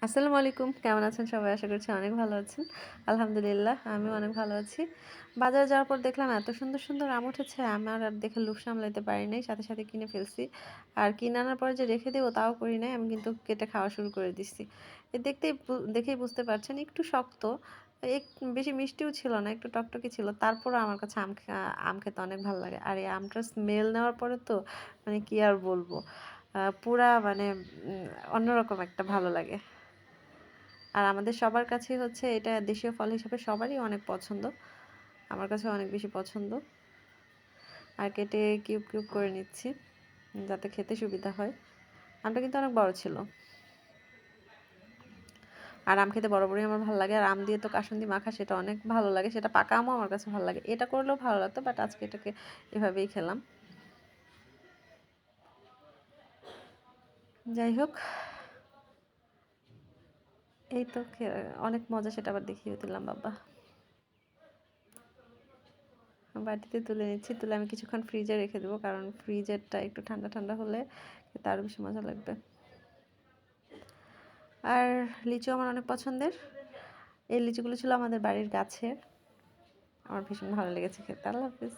আসসালামু আলাইকুম। কেমন আছেন সবাই? আশা করছি অনেক ভালো আছেন। আলহামদুলিল্লাহ আমিও অনেক ভালো আছি। বাজারে যাওয়ার পর দেখলাম এত সুন্দর, সুন্দর আম উঠেছে, আমার আর দেখে লোভ সামলাইতে পারি নাই। সাথে, সাথে কিনে ফেলছি। আর কিনে আনার পরে যে রেখে দেব তাও করি নাই। আমি কিন্তু কেটে খাওয়া শুরু করে দিচ্ছি। দেখেই বুঝতে পারছেন একটু শক্ত, এক বেশি মিষ্টিও ছিল না, একটু টকটকে ছিল। তারপরও আমার কাছে আম খেতে অনেক ভালো লাগে। আর এই আমটার স্মেল নেওয়ার পরে তো মানে কি আর বলবো? পুরা মানে উম অন্যরকম একটা ভালো লাগে। আর আমাদের সবার কাছেই হচ্ছে এটা দেশীয় ফল হিসেবে সবারই অনেক পছন্দ। আমার কাছেও অনেক বেশি পছন্দ। আর কেটে কিউব করে নিচ্ছি যাতে খেতে সুবিধা হয়। আমটা কিন্তু অনেক বড় ছিল। আর আম খেতে বরাবরই আমার ভালো লাগে। আর আম দিয়ে তো কাসুন্দি মাখা সেটা অনেক ভালো লাগে। সেটা পাকা আমও আমার কাছে ভালো লাগে। এটা করলেও ভালো লাগতো বাট আজকে এটাকে এভাবেই খেলাম। যাই হোক, এই তো অনেক মজা সেটা আবার দেখিয়ে দিলাম বাবা। বাটিতে তুলে নিচ্ছি। তুলে আমি কিছুক্ষণ ফ্রিজে রেখে দেবো। কারণ ফ্রিজেরটা একটু ঠান্ডা, ঠান্ডা হলে খেতে আরও বেশি মজা লাগবে। আর লিচু আমার অনেক পছন্দের। এই লিচুগুলো ছিল আমাদের বাড়ির গাছের। আমার ভীষণ ভালো লেগেছে খেতে। আল্লাহ হাফেজ।